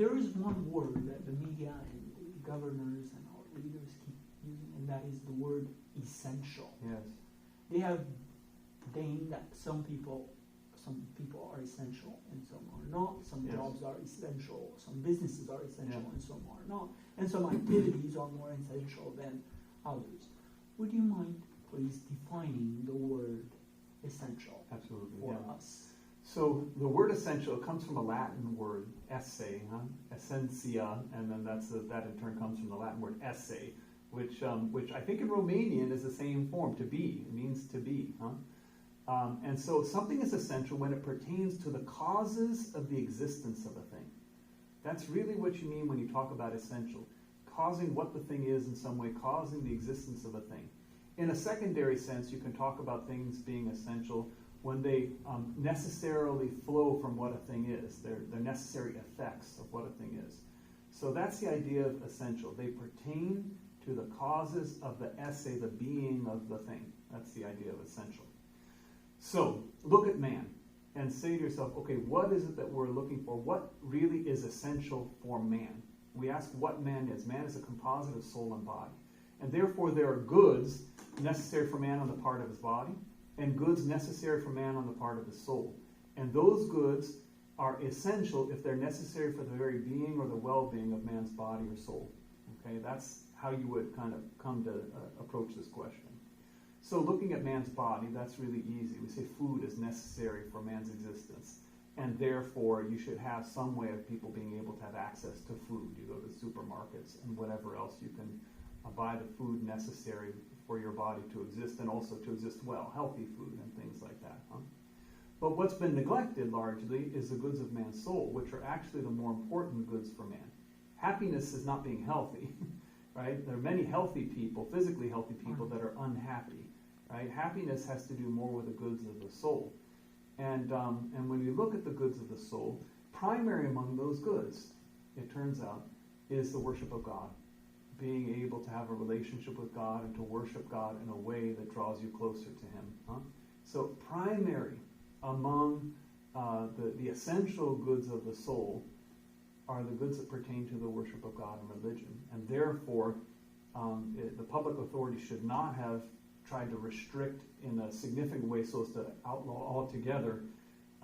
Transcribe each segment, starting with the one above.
there is one word that the media and the governors and our leaders keep using, and that is the word essential. Yes. They have ordained that some people are essential and some are not. Some Yes. jobs are essential, some businesses are essential, Yeah. and some are not. And some activities are more essential than others. Would you mind please defining the word essential Absolutely. for Yeah. us? So the word essential comes from a Latin word, esse, essentia, and then that in turn comes from the Latin word esse, which I think in Romanian is the same form, to be. It means to be. And so something is essential when it pertains to the causes of the existence of a thing. That's really what you mean when you talk about essential. Causing what the thing is in some way, causing the existence of a thing. In a secondary sense, you can talk about things being essential when they necessarily flow from what a thing is. They're necessary effects of what a thing is. So that's the idea of essential. They pertain to the causes of the esse, the being of the thing. That's the idea of essential. So look at man and say to yourself, okay, what is it that we're looking for? What really is essential for man? We ask what man is. Man is a composite of soul and body. And therefore there are goods necessary for man on the part of his body and goods necessary for man on the part of his soul. And those goods are essential if they're necessary for the very being or the well-being of man's body or soul. Okay, that's how you would kind of come to approach this question. So looking at man's body, that's really easy. We say food is necessary for man's existence. And therefore, you should have some way of people being able to have access to food. You go to supermarkets and whatever else you can buy the food necessary for your body to exist and also to exist well, healthy food and things like that. But what's been neglected largely is the goods of man's soul, which are actually the more important goods for man. Happiness is not being healthy, right? There are many healthy people, physically healthy people, that are unhappy, right? Happiness has to do more with the goods of the soul. And when you look at the goods of the soul, primary among those goods, it turns out, is the worship of God. Being able to have a relationship with God and to worship God in a way that draws you closer to Him. So primary among the essential goods of the soul are the goods that pertain to the worship of God and religion. And therefore, the public authority should not have tried to restrict in a significant way so as to outlaw altogether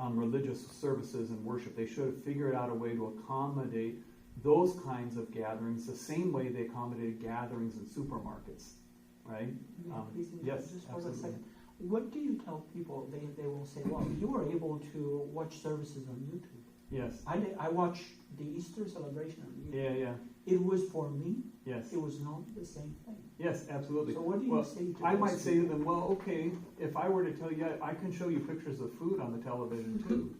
religious services and worship. They should have figured out a way to accommodate those kinds of gatherings the same way they accommodated gatherings in supermarkets, right? Please, Yes, just for a absolutely. second. What do you tell people? They will say, well, you were able to watch services on YouTube. Yes. I watched the Easter celebration on YouTube. Yeah. It was for me. Yes. It was not the same thing. Yes, absolutely. So what do you say to I those might say to people? them, well, okay, if I were to tell you, I can show you pictures of food on the television too.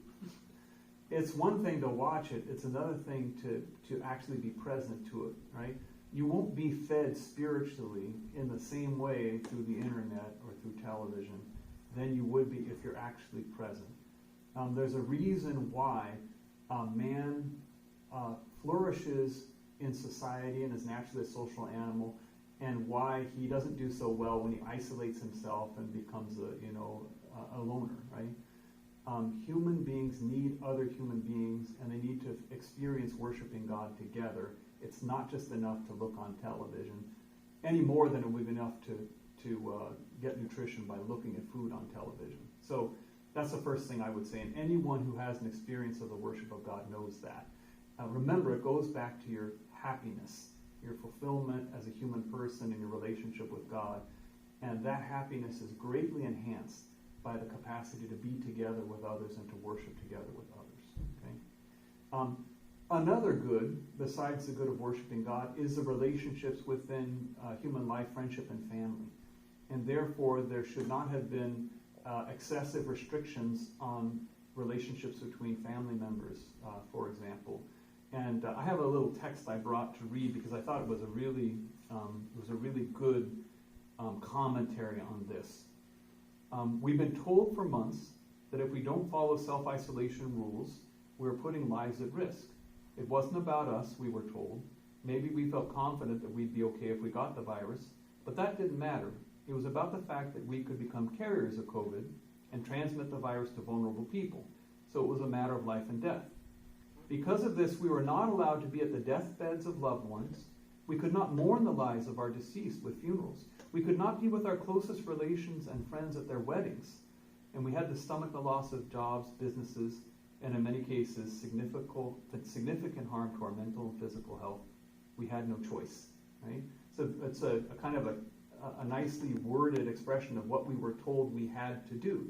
It's one thing to watch it, it's another thing to actually be present to it, right? You won't be fed spiritually in the same way through the internet or through television than you would be if you're actually present. There's a reason why man flourishes in society and is naturally a social animal, and why he doesn't do so well when he isolates himself and becomes a loner, right? Human beings need other human beings, and they need to experience worshiping God together. It's not just enough to look on television, any more than it would be enough to get nutrition by looking at food on television. So that's the first thing I would say, and anyone who has an experience of the worship of God knows that. Remember, it goes back to your happiness, your fulfillment as a human person in your relationship with God, and that happiness is greatly enhanced by the capacity to be together with others and to worship together with others. Okay. Another good, besides the good of worshiping God, is the relationships within human life, friendship, and family. And therefore, there should not have been excessive restrictions on relationships between family members, for example. And I have a little text I brought to read because I thought it was a really good commentary on this. We've been told for months that if we don't follow self-isolation rules, we're putting lives at risk. It wasn't about us, we were told. Maybe we felt confident that we'd be okay if we got the virus, but that didn't matter. It was about the fact that we could become carriers of COVID and transmit the virus to vulnerable people. So it was a matter of life and death. Because of this, we were not allowed to be at the deathbeds of loved ones. We could not mourn the lives of our deceased with funerals. We could not be with our closest relations and friends at their weddings. And we had to stomach the loss of jobs, businesses, and in many cases, significant harm to our mental and physical health. We had no choice, right? So it's a kind of a nicely worded expression of what we were told we had to do.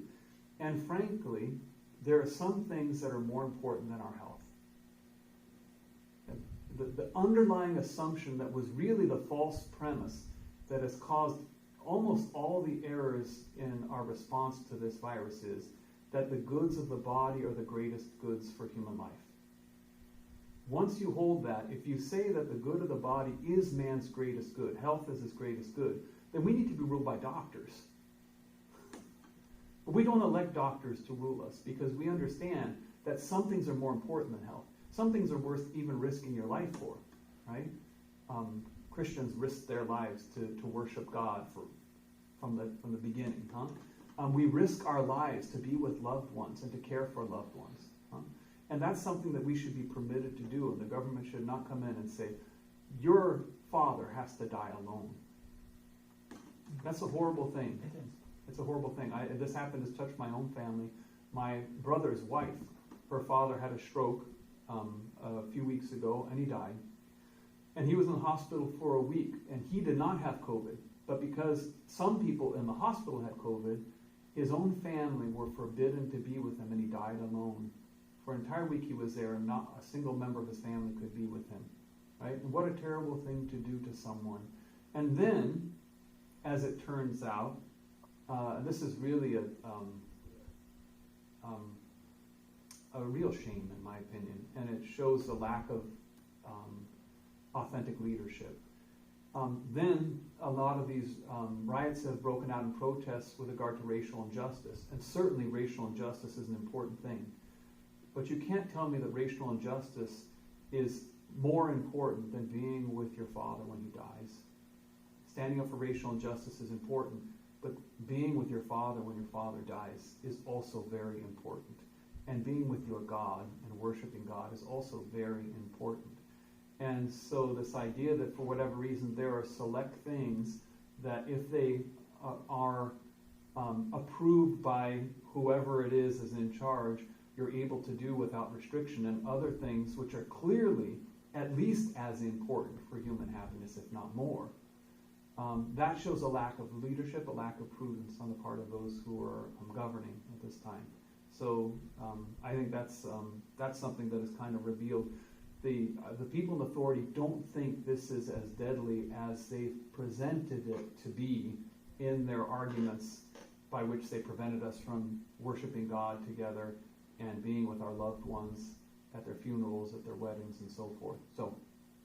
And frankly, there are some things that are more important than our health. The underlying assumption that was really the false premise that has caused almost all the errors in our response to this virus is that the goods of the body are the greatest goods for human life. Once you hold that, if you say that the good of the body is man's greatest good, health is his greatest good, then we need to be ruled by doctors. But we don't elect doctors to rule us because we understand that some things are more important than health. Some things are worth even risking your life for, right? Christians risk their lives to worship God from the beginning, huh? We risk our lives to be with loved ones and to care for loved ones, huh? And that's something that we should be permitted to do, and the government should not come in and say, your father has to die alone. That's a horrible thing. It is. It's a horrible thing. This happened to touch my own family. My brother's wife, her father had a stroke a few weeks ago, and he died. And he was in the hospital for a week, and he did not have COVID. But because some people in the hospital had COVID, his own family were forbidden to be with him, and he died alone. For an entire week he was there, and not a single member of his family could be with him. Right? And what a terrible thing to do to someone. And then, as it turns out, this is really a real shame, in my opinion, and it shows the lack of authentic leadership. Then a lot of these riots have broken out in protests with regard to racial injustice, and certainly racial injustice is an important thing. But you can't tell me that racial injustice is more important than being with your father when he dies. Standing up for racial injustice is important, but being with your father when your father dies is also very important. And being with your God and worshiping God is also very important. And so this idea that for whatever reason there are select things that if they are approved by whoever it is in charge, you're able to do without restriction, and other things which are clearly at least as important for human happiness, if not more. That shows a lack of leadership, a lack of prudence on the part of those who are governing at this time. So I think that's something that is kind of revealed. The people in authority don't think this is as deadly as they've presented it to be in their arguments by which they prevented us from worshiping God together and being with our loved ones at their funerals, at their weddings, and so forth. So